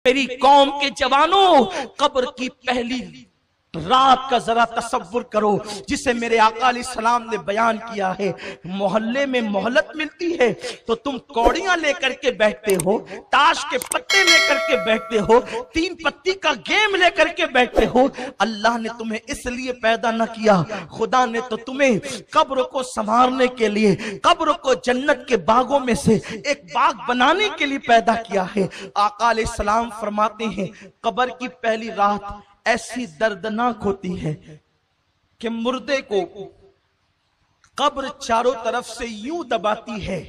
میری قوم کے جوانوں، قبر کی پہلی رات کا ذرا تصور کرو جسے میرے آقا علیہ السلام نے بیان کیا ہے۔ محلے میں مہلت ملتی ہے تو تم کوڑیاں لے کر کے بیٹھتے ہو، تاش کے پتے لے کر کے بیٹھتے ہو، 3 پتی کا گیم لے کر کے بیٹھتے ہو۔ اللہ نے تمہیں اس لیے پیدا نہ کیا، خدا نے تو تمہیں قبر کو سنوارنے کے لیے، قبر کو جنت کے باغوں میں سے ایک باغ بنانے کے لیے پیدا کیا ہے۔ آقا علیہ السلام فرماتے ہیں قبر کی پہلی رات ایسی دردناک ہوتی ہے کہ مردے کو قبر چاروں طرف سے یوں دباتی ہے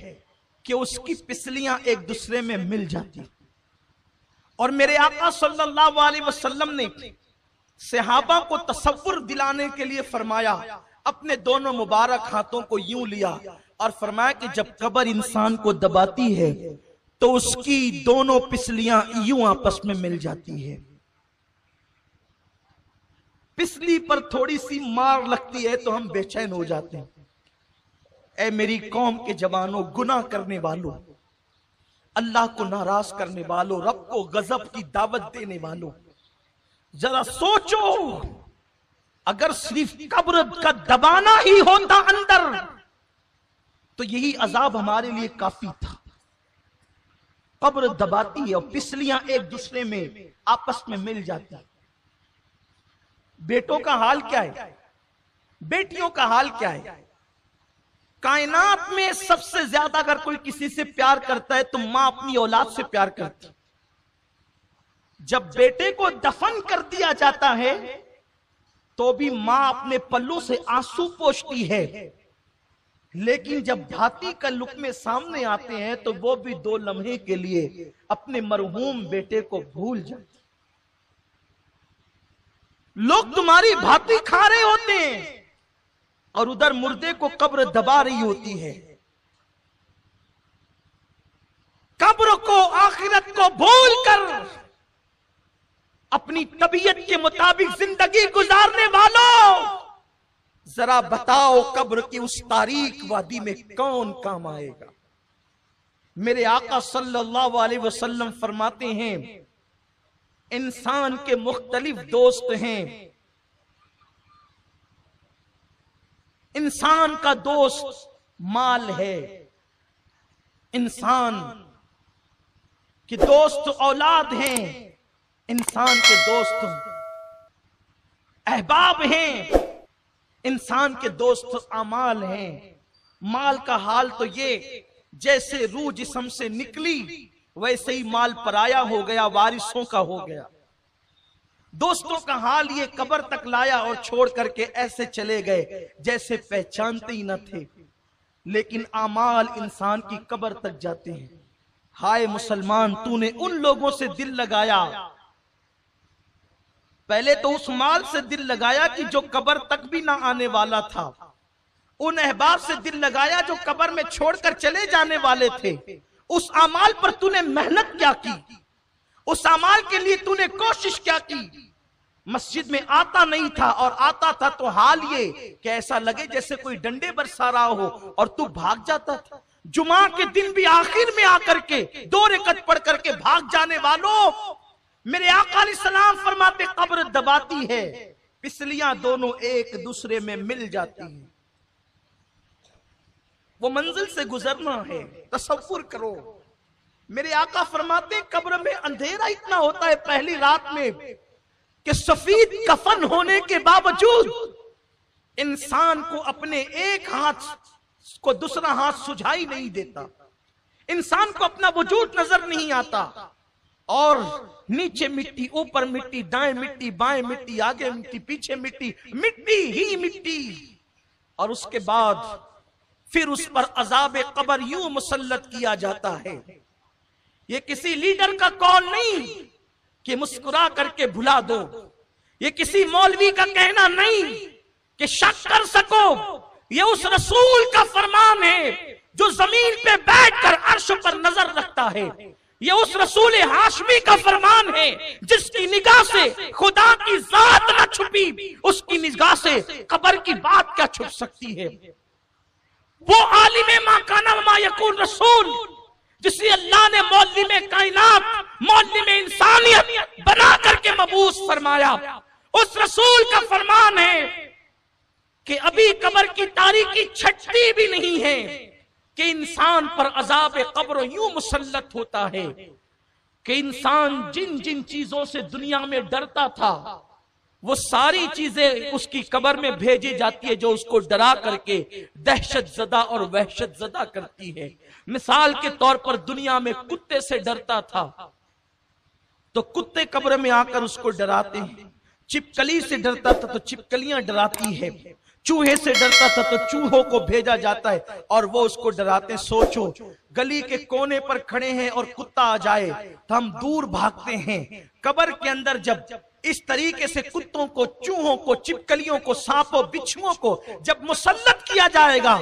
کہ اس کی پسلیاں ایک دوسرے میں مل جاتی۔ اور میرے آقا صلی اللہ علیہ وسلم نے صحابہ کو تصور دلانے کے لیے فرمایا، اپنے دونوں مبارک ہاتھوں کو یوں لیا اور فرمایا کہ جب قبر انسان کو دباتی ہے تو اس کی دونوں پسلیاں یوں آپس میں مل جاتی ہے۔ پسلی پر تھوڑی سی مار لگتی ہے تو ہم بے چین ہو جاتے ہیں۔ اے میری قوم کے جوانوں، گناہ کرنے والوں، اللہ کو ناراض کرنے والوں، رب کو غضب کی دعوت دینے والوں، ذرا سوچو اگر صرف قبر کا دبانا ہی ہوتا اندر تو یہی عذاب ہمارے لیے کافی تھا۔ قبر دباتی ہے اور پسلیاں ایک دوسرے میں آپس میں مل جاتی ہیں۔ بیٹوں کا حال کیا ہے؟ بیٹیوں کا حال کیا ہے؟ کائنات میں سب سے زیادہ اگر کوئی کسی سے پیار کرتا ہے تو ماں اپنی اولاد سے پیار کرتی۔ جب بیٹے کو دفن کر دیا جاتا ہے تو بھی ماں اپنے پلوں سے آنسو پوچھتی ہے، لیکن جب بھاتی کا لقمے سامنے آتے ہیں تو وہ بھی 2 لمحے کے لیے اپنے مرحوم بیٹے کو بھول جاتے۔ لوگ تمہاری بھاتی کھا رہے ہوتے ہیں اور ادھر مردے کو قبر دبا رہی ہوتی ہے۔ قبر کو، آخرت کو بھول کر اپنی طبیعت کے مطابق زندگی گزارنے والوں، ذرا بتاؤ قبر کی اس تاریک وادی میں کون کام آئے گا؟ میرے آقا صلی اللہ علیہ وسلم فرماتے ہیں انسان کے مختلف دوست ہیں۔ انسان کا دوست مال ہے، انسان کے دوست اولاد ہیں، انسان کے دوست احباب ہیں، انسان کے دوست اعمال ہیں۔ مال کا حال تو یہ جیسے روح جسم سے نکلی ویسے ہی مال پرایا ہو گیا، وارثوں کا ہو گیا۔ دوستوں کا حال یہ قبر تک لایا اور چھوڑ کر کے ایسے چلے گئے جیسے پہچانتے ہی نہ تھے۔ لیکن اعمال انسان کی قبر تک جاتے ہیں۔ ہائے مسلمان، تو نے ان لوگوں سے دل لگایا، پہلے تو اس مال سے دل لگایا کہ جو قبر تک بھی نہ آنے والا تھا، ان احباب سے دل لگایا جو قبر میں چھوڑ کر چلے جانے والے تھے۔ اس اعمال پر تو نے محنت کیا کی، اس اعمال کے لیے تو نے کوشش کیا کی۔ مسجد میں آتا نہیں تھا اور آتا تھا تو حال یہ کہ ایسا لگے جیسے کوئی ڈنڈے برسا رہا ہو اور تو بھاگ جاتا تھا۔ جمعہ کے دن بھی آخر میں آ کر کے 2 رکعت پڑھ کر کے بھاگ جانے والوں، میرے آقا علیہ السلام فرماتے قبر دباتی ہے، پسلیاں دونوں ایک دوسرے میں مل جاتی ہیں۔ وہ منزل سے گزرنا ہے، تصور کرو۔ میرے آقا فرماتے قبر میں اندھیرا اتنا ہوتا ہے پہلی رات میں کہ سفید کفن ہونے کے باوجود انسان کو اپنے ایک ہاتھ کو دوسرا ہاتھ سجھائی نہیں دیتا، انسان کو اپنا وجود نظر نہیں آتا، اور نیچے مٹی، اوپر مٹی، دائیں مٹی، بائیں مٹی، آگے مٹی، پیچھے مٹی، مٹی ہی مٹی۔ اور اس کے بعد پھر اس پر عذاب قبر یوں مسلط کیا جاتا ہے۔ یہ کسی لیڈر کا قول نہیں کہ مسکرا کر کے بھلا دو، یہ کسی مولوی کا کہنا نہیں کہ شک کر سکو، یہ اس رسول کا فرمان ہے جو زمین پہ بیٹھ کر عرش پر نظر رکھتا ہے، یہ اس رسول ہاشمی کا فرمان ہے جس کی نگاہ سے خدا کی ذات نہ چھپی، اس کی نگاہ سے قبر کی بات کیا چھپ سکتی ہے۔ وہ عالم ما کان وما یکون رسول جسے اللہ نے معلم کائنات، معلم انسانیت بنا کر کے مبعوث فرمایا، اس رسول کا فرمان ہے کہ ابھی قبر کی تاریکی چھٹتی بھی نہیں ہے کہ انسان پر عذاب قبر یوں مسلط ہوتا ہے کہ انسان جن جن چیزوں سے دنیا میں ڈرتا تھا وہ ساری چیزیں اس کی قبر میں بھیجی جاتی ہے جو اس کو ڈرا کر کے دہشت زدہ اور وحشت زدہ کرتی ہے۔ مثال کے طور پر دنیا میں کتے سے ڈرتا تھا تو کتے قبر میں آ کر اس کو ڈراتے ہیں، چپکلی سے ڈرتا تھا تو چپکلیاں ڈراتی ہے، چوہے سے ڈرتا تھا تو چوہوں کو بھیجا جاتا ہے اور وہ اس کو ڈراتے ہیں۔ سوچو گلی کے کونے پر کھڑے ہیں اور کتا آ جائے تو ہم دور بھاگتے ہیں، قبر کے اندر جب اس طریقے سے کتوں کو، چوہوں کو، چپکلیوں کو، سانپوں بچھوؤں کو جب مسلط کیا جائے گا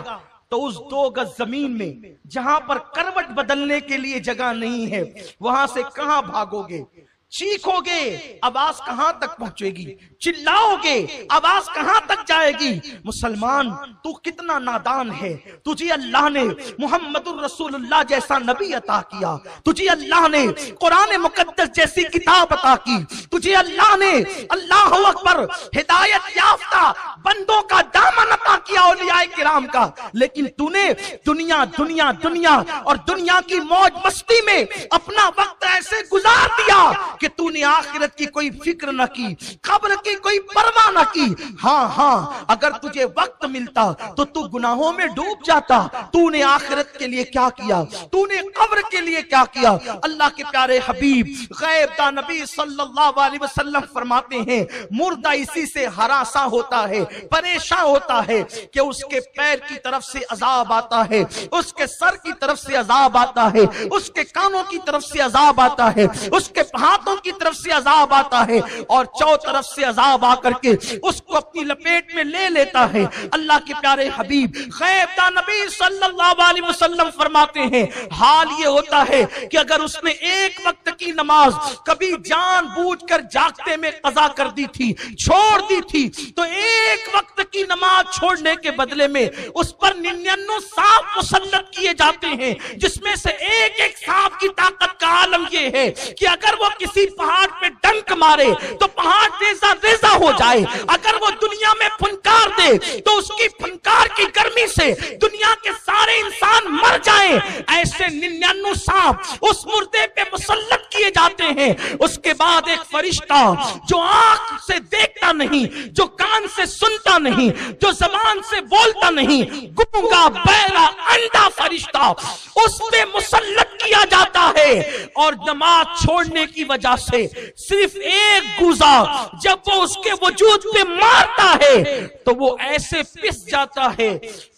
تو اس 2 گز زمین میں جہاں پر کروٹ بدلنے کے لیے جگہ نہیں ہے وہاں سے کہاں بھاگو گے؟ چیخو گے، آواز کہاں تک پہنچے گی؟ چلاؤ گے، آواز کہاں تک جائے گی؟ مسلمان تو کتنا نادان ہے، تجھے اللہ نے محمد الرسول اللہ جیسا نبی عطا کیا، تجھے اللہ نے قرآن مقدس جیسی کتاب عطا کی، تجھے اللہ نے اللہ اکبر ہدایت یافتہ بندوں کا دامن عطا کیا اولیاء کرام کا، لیکن تو نے دنیا دنیا دنیا اور دنیا کی موج مستی میں اپنا وقت ایسے گزار دیا کہ تو نے آخرت کی کوئی فکر نہ کی، قبر کی کوئی پرواہ نہ کی۔ ہاں اگر تجھے وقت ملتا تو تو گناہوں میں ڈوب جاتا۔ تو نے آخرت کے لیے کیا کیا؟ تو نے قبر کے لیے کیا کیا؟ اللہ کے پیارے حبیب غیب دا نبی صلی اللہ علیہ وسلم فرماتے ہیں مردہ اسی سے ہراساں ہوتا ہے، پریشان ہوتا ہے کہ اس کے پیر کی طرف سے عذاب آتا ہے، اس کے سر کی طرف سے عذاب آتا ہے، اس کے کانوں کی طرف سے عذاب آتا ہے، اس کے ہاتھوں کی طرف سے عذاب آتا ہے اور چو طرف سے عذاب آ کر کے اس کو اپنی لپیٹ میں لے لیتا ہے۔ اللہ کے پیارے حبیب غیب دا نبی صلی اللہ علیہ وسلم فرماتے ہیں حال یہ ہوتا ہے کہ اگر اس نے ایک وقت کی نماز کبھی جان بوجھ کر جاگتے میں قضا کر دی تھی، چھوڑ دی تھی، تو ایک وقت کی نماز چھوڑنے کے بدلے میں اس پر 99 سانپ مسلط کیے جاتے ہیں، جس میں سے ایک ایک سانپ کی طاقت کا عالم یہ ہے کہ اگر وہ کسی پہاڑ پہ ڈنک مارے تو پہاڑ ریزہ ریزہ ہو جائے، اگر وہ دنیا میں پھنکار دے تو اس کی پھنکار کی گرمی سے دنیا کے سارے انسان مر جائیں۔ ایسے 99 سانپ اس مردے پہ مسلط کیے جاتے ہیں۔ اس کے بعد ایک فرشتہ جو آنکھ سے دیکھتا نہیں، جو کان سے سنتا نہیں، جو زبان سے بولتا نہیں، گونگا بہرا اندھا فرشتہ اس پہ مسلط کیا جاتا ہے، اور نماز چھوڑنے کی وجہ سے صرف ایک گوزا جب وہ اس کے وجود پہ مارتا ہے تو وہ ایسے پس جاتا ہے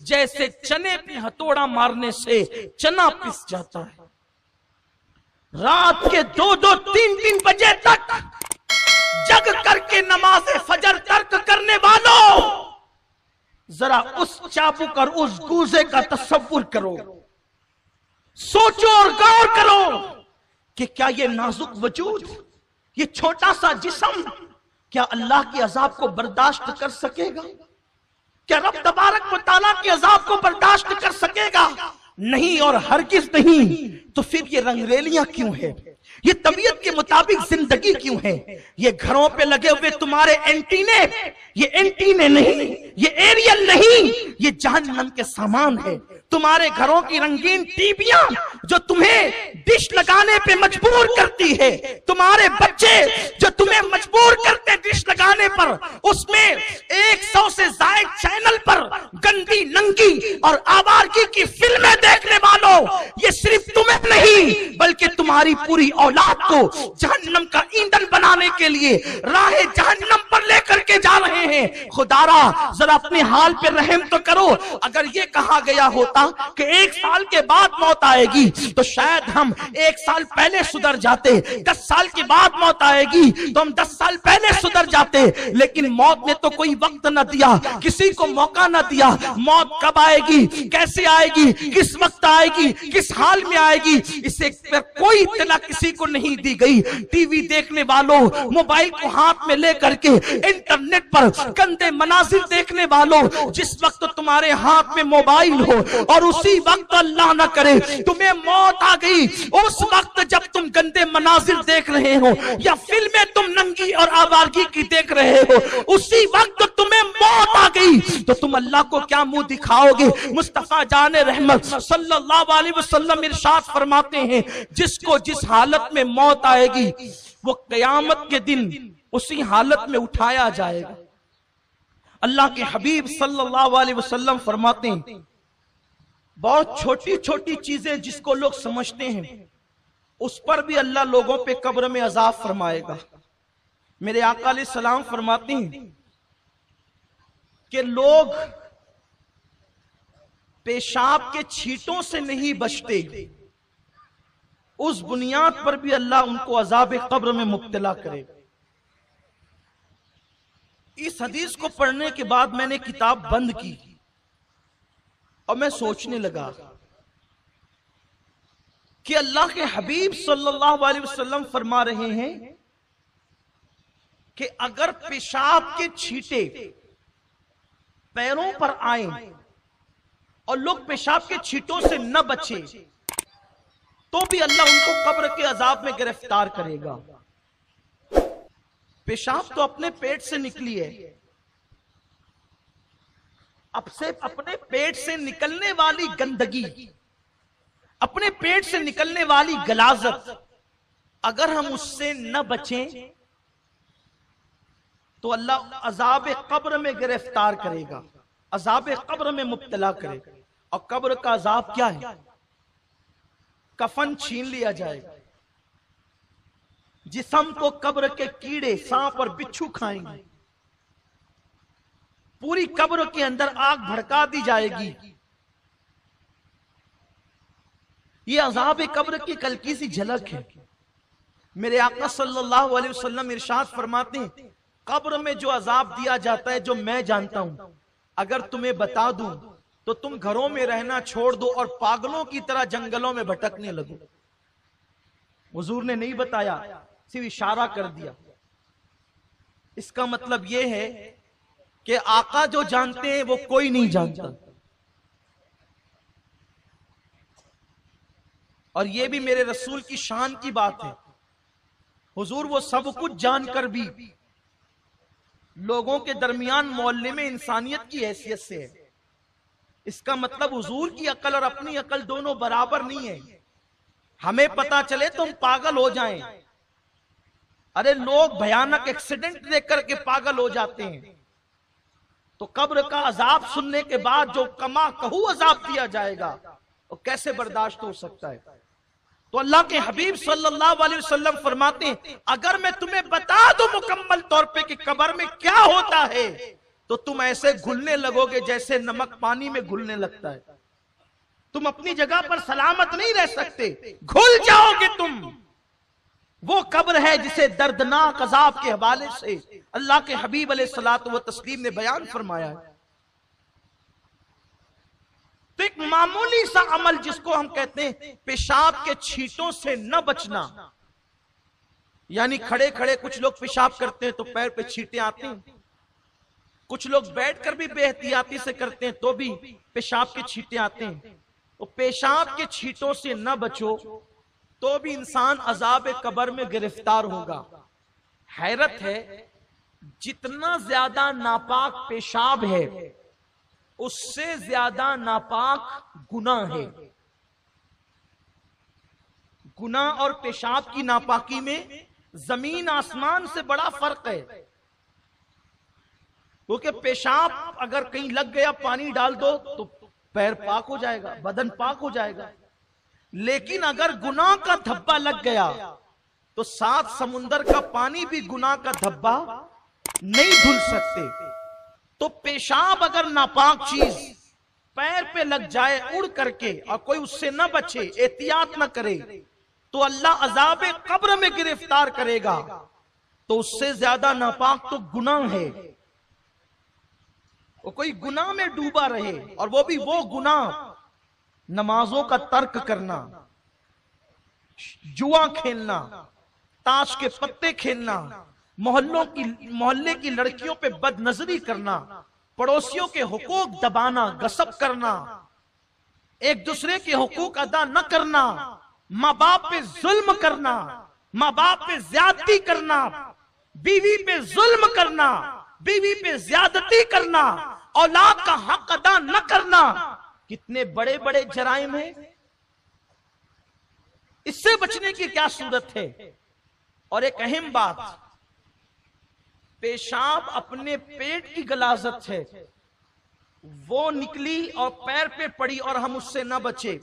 جیسے چنے پہ ہتھوڑا مارنے سے چنا پس جاتا ہے۔ رات کے 2-2 3-3 بجے تک جگ کر کے نماز فجر ترک کرنے والوں، ذرا اس چابک اور اس گوزے کا تصور کرو، سوچو اور غور کرو کہ کیا یہ نازک وجود، یہ چھوٹا سا جسم کیا اللہ کے عذاب کو برداشت کر سکے گا؟ کیا رب تبارک و تعالیٰ کے عذاب کو برداشت کر سکے گا؟ نہیں اور ہرگز نہیں۔ تو پھر یہ رنگریلیاں کیوں ہیں؟ یہ طبیعت کے مطابق زندگی کیوں ہے؟ یہ گھروں پہ لگے ہوئے تمہارے اینٹینے، یہ اینٹینے نہیں، یہ ایریل نہیں، یہ جہنم کے سامان ہے۔ تمہارے گھروں کی رنگین ٹیویاں جو تمہیں ڈش لگانے پہ مجبور کرتی ہے، تمہارے بچے جو تمہیں مجبور کرتے ڈش لگانے پر، اس میں 100 سے زائد چینل پر گندی ننگی اور آوارگی کی فلمیں دیکھنے والوں، یہ صرف تمہیں نہیں بلکہ تمہاری پوری اولاد کو جہنم کا ایندھن بنانے کے لیے راہ جہنم پر لے کر کے جا رہے ہیں۔ خدا را ذرا اپنے حال پہ رحم تو کرو۔ اگر یہ کہا گیا ہوتا کہ 1 سال کے بعد موت آئے گی تو شاید ہم 1 سال پہلے سدھر جاتے، 10 سال کے بعد موت آئے گی تو ہم 10 سال پہلے سدھر جاتے، لیکن موت نے تو کوئی وقت نہ دیا، کسی کو موقع نہ دیا۔ موت کب آئے گی، کیسے آئے گی، کس وقت آئے گی، کس حال میں آئے گی، اسے پر کوئی اطلاع کسی کو نہیں دی گئی۔ ٹی وی دیکھنے والوں، موبائل کو ہاتھ میں لے کر کے انٹرنیٹ پر گندے مناظر دیکھنے والوں، جس وقت تمہارے ہاتھ میں موبائل ہو اور اسی وقت اللہ نہ کرے تمہیں موت آ گئی، اس وقت جب تم گندے مناظر دیکھ رہے ہو یا فلمیں تم ننگی اور آوارگی کی دیکھ رہے ہو، اسی وقت تمہیں موت آ گئی تو تم اللہ کو کیا منہ دکھاؤ گے؟ مصطفیٰ جان رحمت صلی اللہ علیہ وسلم ارشاد فرماتے ہیں جس کو جس حالت میں موت آئے گی وہ قیامت کے دن اسی حالت میں اٹھایا جائے گا۔ اللہ کے حبیب صلی اللہ علیہ وسلم فرماتے ہیں بہت چھوٹی چھوٹی چیزیں جس کو لوگ سمجھتے ہیں اس پر بھی اللہ لوگوں پہ قبر میں عذاب فرمائے گا۔ میرے آقا علیہ السلام فرماتے ہیں کہ لوگ پیشاب کے چھینٹوں سے نہیں بچتے، اس بنیاد پر بھی اللہ ان کو عذاب قبر میں مبتلا کرے گا۔ اس حدیث کو پڑھنے کے بعد میں نے کتاب بند کی اور میں سوچنے لگا کہ اللہ کے حبیب صلی اللہ علیہ وسلم فرما رہے ہیں کہ اگر پیشاب کے چھینٹے پیروں پر آئیں اور لوگ پیشاب کے چھینٹوں سے نہ بچے تو بھی اللہ ان کو قبر کے عذاب میں گرفتار کرے گا۔ پیشاب تو اپنے پیٹ سے نکلی ہے، اب سے اپنے پیٹ سے نکلنے والی گندگی، اپنے پیٹ سے نکلنے والی غلاظت اگر ہم اس سے نہ بچیں تو اللہ عذاب قبر میں گرفتار کرے گا، عذاب قبر میں مبتلا کرے گا۔ اور قبر کا عذاب کیا ہے؟ کفن چھین لیا جائے گا، جسم کو قبر کے کیڑے سانپ اور بچھو کھائیں گے، پوری قبر کے اندر آگ بھڑکا دی جائے گی۔ یہ عذاب قبر کی ہلکی سی جھلک ہے۔ میرے آقا صلی اللہ علیہ وسلم ارشاد فرماتے ہیں قبر میں جو عذاب دیا جاتا ہے جو میں جانتا ہوں اگر تمہیں بتا دوں تو تم گھروں میں رہنا چھوڑ دو اور پاگلوں کی طرح جنگلوں میں بھٹکنے لگو۔ حضور نے نہیں بتایا، صرف اشارہ کر دیا۔ اس کا مطلب یہ ہے کہ آقا جو جانتے ہیں وہ کوئی نہیں جانتا، اور یہ بھی میرے رسول کی شان کی بات ہے۔ حضور وہ سب کچھ جان کر بھی لوگوں کے درمیان محلے میں انسانیت کی حیثیت سے ہے۔ اس کا مطلب حضور کی عقل اور اپنی عقل دونوں برابر نہیں ہے۔ ہمیں پتا چلے تو ہم پاگل ہو جائیں، ارے لوگ بھیانک ایکسیڈنٹ دیکھ کر کے پاگل ہو جاتے ہیں، تو قبر کا عذاب سننے کے بعد جو کما کہو عذاب دیا جائے گا وہ کیسے برداشت ہو سکتا ہے؟ تو اللہ کے حبیب صلی اللہ علیہ وسلم فرماتے ہیں اگر میں تمہیں بتا دوں مکمل طور پہ کہ قبر میں کیا ہوتا ہے تو تم ایسے گھلنے لگو گے جیسے نمک پانی میں گھلنے لگتا ہے، تم اپنی جگہ پر سلامت نہیں رہ سکتے، گھل جاؤ گے تم۔ وہ قبر ہے جسے دردناک عذاب کے حوالے سے اللہ کے حبیب علیہ الصلوۃ والتسلیم نے بیان فرمایا ہے۔ تو ایک معمولی سا عمل جس کو ہم کہتے ہیں پیشاب کے چھینٹوں سے نہ بچنا، یعنی کھڑے کھڑے کچھ لوگ پیشاب کرتے ہیں تو پیر پہ چھینٹے آتے ہیں، کچھ لوگ بیٹھ کر بھی بے احتیاطی سے کرتے ہیں تو بھی پیشاب کے چھینٹے آتے ہیں۔ وہ پیشاب کے چھینٹوں سے نہ بچو تو بھی انسان عذاب قبر میں گرفتار ہوگا۔ حیرت ہے جتنا زیادہ ناپاک پیشاب ہے اس سے زیادہ ناپاک گناہ ہے۔ گناہ اور پیشاب کی ناپاکی میں زمین آسمان سے بڑا فرق ہے، کیونکہ پیشاب اگر کہیں لگ گیا پانی ڈال دو تو پیر پاک ہو جائے گا، بدن پاک ہو جائے گا، لیکن اگر گناہ کا دھبا لگ گیا تو 7 سمندر کا پانی بھی گناہ کا دھبا نہیں دھل سکتے۔ تو پیشاب اگر ناپاک چیز پیر پہ لگ جائے اڑ کر کے اور کوئی اس سے نہ بچے، احتیاط نہ کرے، تو اللہ عذاب قبر میں گرفتار کرے گا۔ تو اس سے زیادہ ناپاک تو گناہ ہے۔ وہ کوئی گناہ میں ڈوبا رہے، اور وہ بھی وہ گناہ نمازوں کا ترک کرنا، جوا کھیلنا، تاش کے پتے کھیلنا، محلے کی لڑکیوں پہ بد نظری کرنا، پڑوسیوں کے حقوق دبانا، غصب کرنا، ایک دوسرے کے حقوق ادا نہ کرنا، ماں باپ پہ ظلم کرنا، ماں باپ پہ زیادتی کرنا، بیوی پہ ظلم کرنا، بیوی پہ زیادتی کرنا، اولاد کا حق ادا نہ کرنا، کتنے بڑے بڑے جرائم ہیں۔ اس سے بچنے کی کیا صورت ہے؟ اور ایک اہم بات، پیشاب اپنے پیٹ کی غلاظت ہے، وہ نکلی اور پیر پہ پڑی اور ہم اس سے نہ بچے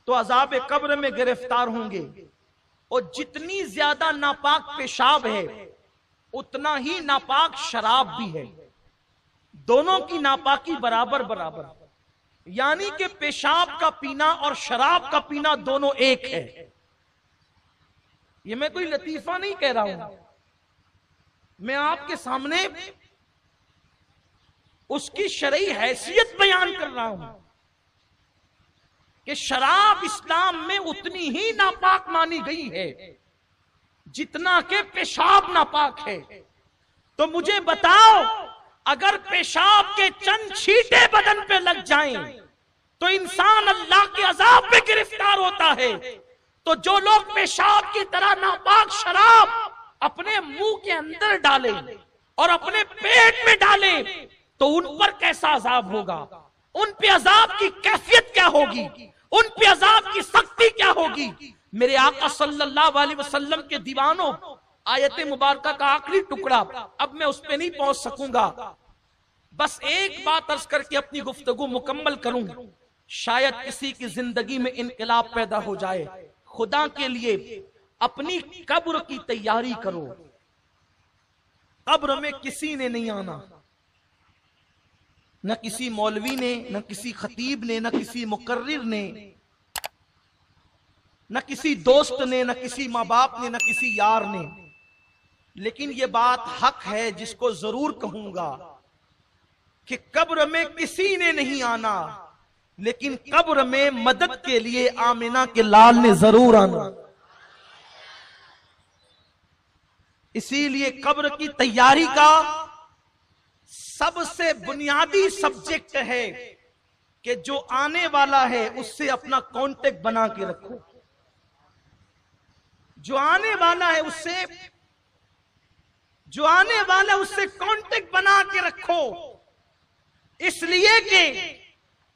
تو عذاب قبر میں گرفتار ہوں گے۔ اور جتنی زیادہ ناپاک پیشاب ہے اتنا ہی ناپاک شراب بھی ہے، دونوں کی ناپاکی برابر برابر، یعنی کہ پیشاب کا پینا اور شراب کا پینا دونوں ایک ہے۔ یہ میں کوئی لطیفہ نہیں کہہ رہا ہوں، میں آپ کے سامنے اس کی شرعی حیثیت بیان کر رہا ہوں کہ شراب اسلام میں اتنی ہی ناپاک مانی گئی ہے جتنا کہ پیشاب ناپاک ہے۔ تو مجھے بتاؤ، اگر پیشاب کے چند چھینٹے بدن پہ لگ جائیں تو انسان اللہ کے عذاب میں گرفتار ہوتا ہے، تو جو لوگ پیشاب کی طرح ناپاک شراب اپنے منہ کے اندر ڈالیں اور اپنے پیٹ میں ڈالیں تو ان پر کیسا عذاب ہوگا، ان پہ عذاب کی کیفیت کیا ہوگی، ان پہ عذاب کی سختی کیا ہوگی۔ میرے آقا صلی اللہ علیہ وسلم کے دیوانوں، آیت مبارکہ کا آخری ٹکڑا، اب میں اس پہ نہیں پہنچ سکوں گا، بس ایک بات عرض کر کے اپنی گفتگو مکمل کروں، شاید کسی کی زندگی میں انقلاب پیدا ہو جائے۔ خدا کے لیے اپنی قبر کی تیاری کرو، قبر میں کسی نے نہیں آنا، نہ کسی مولوی نے، نہ کسی خطیب نے، نہ کسی مقرر نے، نہ کسی دوست نے، نہ کسی ماں باپ نے، نہ کسی یار نے، لیکن یہ بات حق ہے جس کو ضرور کہوں گا کہ قبر میں کسی نے نہیں آنا، لیکن قبر میں مدد کے لیے آمنہ کے لال نے ضرور آنا۔ اسی لیے قبر کی تیاری کا سب سے بنیادی سبجیکٹ ہے کہ جو آنے والا ہے اس سے اپنا کانٹیکٹ بنا کے رکھو، جو آنے والا ہے اس سے کانٹیکٹ بنا کے رکھو، اس لیے کہ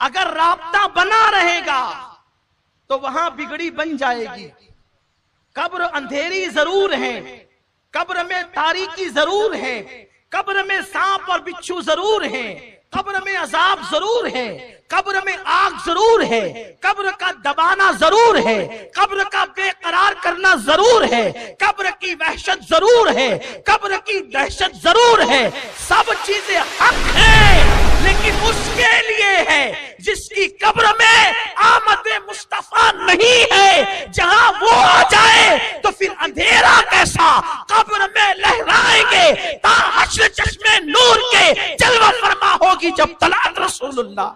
اگر رابطہ بنا رہے گا تو وہاں بگڑی بن جائے گی۔ قبر اندھیری ضرور ہے، قبر میں تاریکی ضرور ہے، قبر میں سانپ اور بچھو ضرور ہیں، قبر میں عذاب ضرور ہے، قبر میں آگ ضرور ہے، قبر کا دبانا ضرور ہے، قبر کا بے قرار کرنا ضرور ہے، قبر کی وحشت ضرور ہے، قبر کی دہشت ضرور ہے، سب چیزیں حق ہیں، لیکن اس کے لیے ہے جس کی قبر میں آمد مصطفیٰ نہیں ہے۔ جہاں وہ آ جائے تو پھر اندھیرا کیسا، قبر میں لہرائیں گے تا حشر چشمے نور کے جلوہ فرما ہوگی جب طلعت رسول اللہ۔